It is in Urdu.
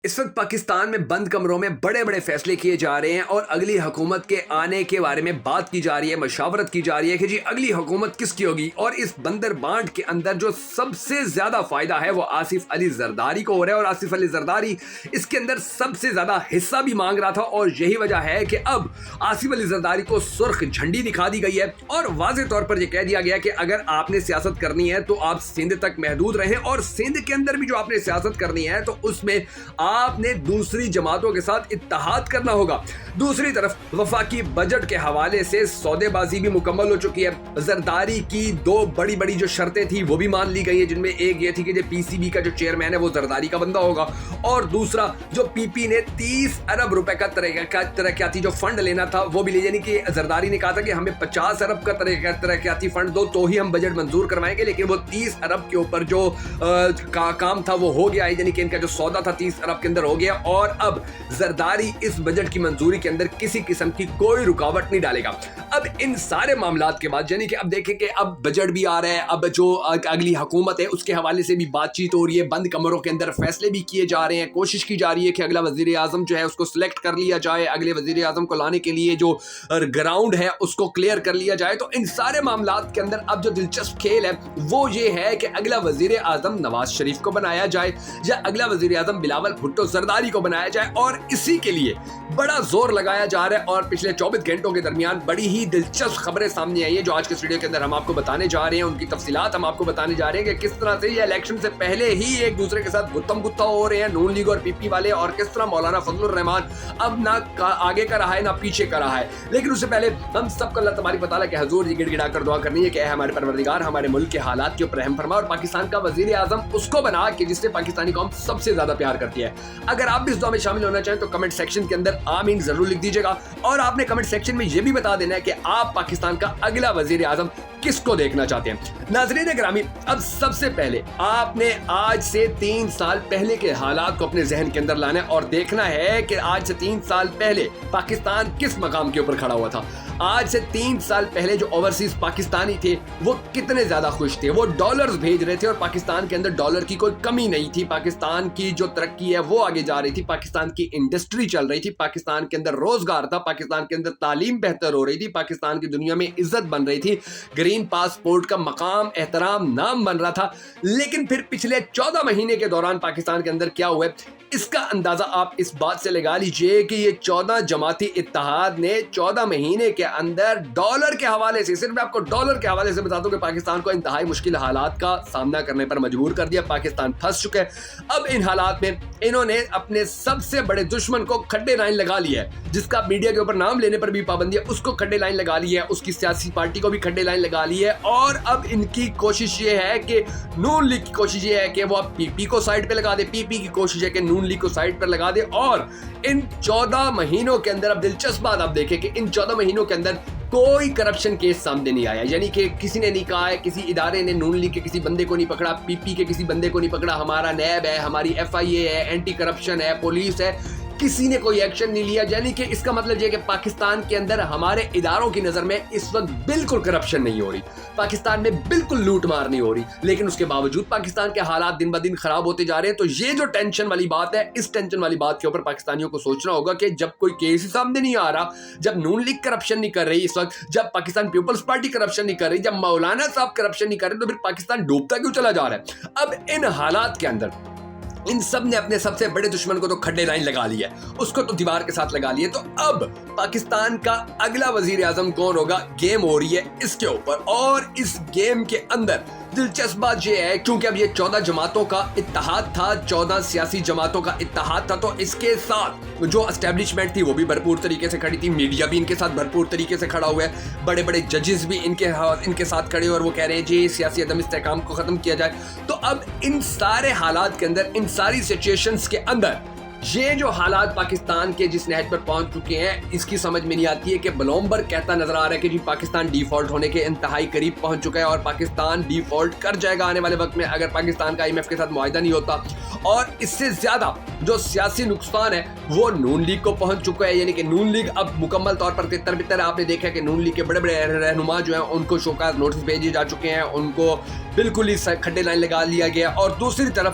اس وقت پاکستان میں بند کمروں میں بڑے بڑے فیصلے کیے جا رہے ہیں اور اگلی حکومت کے آنے کے بارے میں بات کی جا رہی ہے، مشاورت کی جا رہی ہے کہ جی اگلی حکومت کس کی ہوگی۔ اور اس بندر بانٹ کے اندر جو سب سے زیادہ فائدہ ہے وہ آصف علی زرداری کو ہو رہا ہے، اور آصف علی زرداری اس کے اندر سب سے زیادہ حصہ بھی مانگ رہا تھا، اور یہی وجہ ہے کہ اب آصف علی زرداری کو سرخ جھنڈی دکھا دی گئی ہے اور واضح طور پر یہ کہہ دیا گیا کہ اگر آپ نے سیاست کرنی ہے تو آپ سندھ تک محدود رہیں، اور سندھ کے اندر بھی جو آپ نے سیاست کرنی ہے تو اس میں آپ نے دوسری جماعتوں کے ساتھ اتحاد کرنا ہوگا۔ دوسری طرف وفاقی بجٹ کے حوالے سے سودے بازی بھی مکمل ہو چکی ہے۔ زرداری کی دو بڑی بڑی جو شرطیں تھی وہ بھی مان لی گئی ہیں، جن میں ایک یہ تھی کہ جو پی سی بی کا جو چیئرمین ہے وہ زرداری کا بندہ ہوگا، اور دوسرا جو پی پی نے 30 ارب روپے کا ترقیاتی جو فنڈ لینا تھا وہ بھی لے، یعنی کہ زرداری نے کہا تھا کہ ہمیں 50 ارب کا ترقیاتی فنڈ دو تو ہی ہم بجٹ منظور کروائیں گے، لیکن وہ 30 ارب کے اوپر جو کام تھا وہ ہو گیا ہے، یعنی کہ ان کا جو سودا تھا 30 ارب کے اندر ہو گیا، اور اب زرداری اس بجٹ کی منظوری کے اندر کسی قسم کی کوئی رکاوٹ نہیں ڈالے گا۔ اب ان سارے معاملات کے بعد یعنی کہ اب دیکھیں کہ اب بجٹ بھی آ رہا ہے، اب جو اگلی حکومت ہے اس کے حوالے سے بھی بات چیت ہو رہی ہے، بند کمروں کے اندر فیصلے بھی کیے جا رہے ہیں، کوشش کی جا رہی ہے کہ اگلا وزیر اعظم جو ہے اس کو سلیکٹ کر لیا جائے، اگلے وزیر اعظم کو لانے کے لیے جو گراؤنڈ ہے اس کو کلیئر کر لیا جائے۔ تو ان سارے معاملات کے اندر اب جو دلچسپ کھیل ہے وہ یہ ہے کہ اگلا وزیر اعظم نواز شریف کو بنایا جائے یا اگلا وزیر اعظم بلاول بھٹو زرداری کو بنایا جائے، اور اسی کے لیے بڑا زور لگایا جا رہا ہے۔ اور پچھلے 24 گھنٹوں کے درمیان بڑی ہی دلچسپ خبریں سامنے آئی ہیں جو آج کے ویڈیو کے اندر ہم آپ کو بتانے جا رہے ہیں، ان کی تفصیلات ہم آپ کو بتانے جا رہے ہیں کہ کس طرح سے یہ الیکشن سے پہلے ہی ایک دوسرے کے ساتھ گتم گتا ہو رہے ہیں نون لیگ اور پی پی والے، اور کس طرح مولانا فضل الرحمان اب نہ آگے کا رہا ہے نہ پیچھے کا رہا ہے۔ لیکن اس سے پہلے ہم سب کو اللہ تبارک و تعالیٰ کے حضور یہ گڑ گڑا کر دعا کرنی ہے کہ اے ہمارے پروردگار ہمارے ملک کے حالات کے اوپر رحم فرما، اور پاکستان کا وزیر اعظم اس کو بنا کہ جس سے پاکستانی قوم سب سے زیادہ پیار کرتی ہے۔ اگر آپ بھی اس دعا میں شامل ہونا چاہیں تو کمنٹ سیکشن کے اندر آمین ضرور لکھ دیجیے گا، اور آپ نے کمنٹ سیکشن میں یہ بھی بتا دینا ہے کہ آپ پاکستان کا اگلا وزیر اعظم کس کو دیکھنا چاہتے ہیں۔ ناظرین گرامی، اب سب سے پہلے آپ نے آج سے 3 سال پہلے کے حالات کو اپنے ذہن کے اندر لانا ہے اور دیکھنا ہے کہ آج سے 3 سال پہلے پاکستان کس مقام کے اوپر کھڑا ہوا تھا۔ آج سے 3 سال پہلے جو اوورسیز پاکستانی تھے وہ کتنے زیادہ خوش تھے، وہ ڈالرز بھیج رہے تھے، اور پاکستان کے اندر ڈالر کی کوئی کمی نہیں تھی، پاکستان کی جو ترقی ہے وہ آگے جا رہی تھی، پاکستان کی انڈسٹری چل رہی تھی، پاکستان کے اندر روزگار تھا، پاکستان کے اندر تعلیم بہتر ہو رہی تھی، پاکستان کی دنیا میں عزت بن رہی تھی، گرین پاسپورٹ کا مقام احترام نام بن رہا تھا۔ لیکن پھر پچھلے 14 مہینے کے دوران پاکستان کے اندر کیا ہوا ہے اس کا اندازہ آپ اس بات سے لگا لیجئے کہ یہ 14 جماعتی اتحاد نے 14 مہینے کے اندر ڈالر کے حوالے سے، صرف میں آپ کو ڈالر کے حوالے سے بتا دوں کہ پاکستان کو انتہائی مشکل حالات کا سامنا کرنے پر مجبور کر دیا۔ پاکستان پھنس چکا ہے۔ اب ان حالات میں انہوں نے اپنے سب سے بڑے دشمن کو کھڈے لائن لگا لیا ہے، جس کا میڈیا کے اوپر نام لینے پر بھی پابندی ہے، اس کو کھڈے لائن لگا لی ہے، اس کی سیاسی پارٹی کو بھی کھڈے لائن لگا لی ہے، اور اب ان کی کوشش یہ ہے کہ نون لیگ کی کوشش یہ ہے کہ وہ اب پی پی کو سائڈ پہ لگا دے، پی پی کی کوشش ہے کہ نون لیگ کو سائڈ پر لگا دے، اور ان 14 مہینوں کے اندر اب دلچسپ بات آپ دیکھیں کہ ان 14 مہینوں کے اندر کوئی کرپشن کیس سامنے نہیں آیا، یعنی کہ کسی نے نہیں کہا ہے، کسی ادارے نے نون لیگ کے کسی بندے کو نہیں پکڑا، پی پی کے کسی بندے کو نہیں پکڑا، ہمارا نیب ہے، ہماری ایف آئی اے ہے، اینٹی کرپشن ہے، پولیس ہے، کسی نے کوئی ایکشن نہیں لیا۔ یعنی کہ اس کا مطلب یہ کہ پاکستان کے اندر ہمارے اداروں کی نظر میں اس وقت بالکل کرپشن نہیں ہو رہی، پاکستان میں بالکل لوٹ مار نہیں ہو رہی، لیکن اس کے باوجود پاکستان کے حالات دن بدن خراب ہوتے جا رہے ہیں۔ تو یہ جو ٹینشن والی بات ہے، اس ٹینشن والی بات کے اوپر پاکستانیوں کو سوچنا ہوگا کہ جب کوئی کیس ہی سامنے نہیں آ رہا، جب نون لیگ کرپشن نہیں کر رہی اس وقت، جب پاکستان پیپلز پارٹی کرپشن نہیں کر رہی، جب مولانا صاحب کرپشن نہیں کر رہے، تو پھر پاکستان ڈوبتا کیوں چلا جا رہا ہے؟ اب ان حالات کے اندر ان سب نے اپنے سب سے بڑے دشمن کو تو کھڈے لائن لگا لی ہے، اس کو تو دیوار کے ساتھ لگا لی ہے۔ تو اب پاکستان کا اگلا وزیر اعظم کون ہوگا، گیم ہو رہی ہے اس کے اوپر، اور اس گیم کے اندر دلچسپ بات یہ ہے کیونکہ اب یہ 14 جماعتوں کا اتحاد تھا، 14 سیاسی جماعتوں کا اتحاد تھا، تو اس کے ساتھ جو اسٹیبلشمنٹ تھی وہ بھی بھرپور طریقے سے کھڑی تھی، میڈیا بھی ان کے ساتھ بھرپور طریقے سے کھڑا ہوا ہے، بڑے بڑے ججز بھی ان کے ساتھ کھڑے ہوئے اور وہ کہہ رہے ہیں جی سیاسی عدم استحکام کو ختم کیا جائے۔ تو اب ان سارے حالات کے اندر، ان ساری سچویشنز کے اندر یہ جو حالات پاکستان کے جس نہج پر پہنچ چکے ہیں، اس کی سمجھ میں نہیں آتی ہے کہ بلومبرگ کہتا نظر آ رہا ہے کہ جی پاکستان ڈیفالٹ ہونے کے انتہائی قریب پہنچ چکا ہے، اور پاکستان ڈیفالٹ کر جائے گا آنے والے وقت میں اگر پاکستان کا IMF کے ساتھ معاہدہ نہیں ہوتا۔ اور اس سے زیادہ جو سیاسی نقصان ہے وہ نون لیگ کو پہنچ چکا ہے، یعنی کہ نون لیگ اب مکمل طور پر تتر بتر ہے۔ آپ نے دیکھا کہ نون لیگ کے بڑے بڑے رہنما جو ہیں ان کو شوکاز نوٹس بھیجے جا چکے ہیں، ان کو بالکل ہی کھڈے لائن لگا لیا گیا، اور دوسری طرف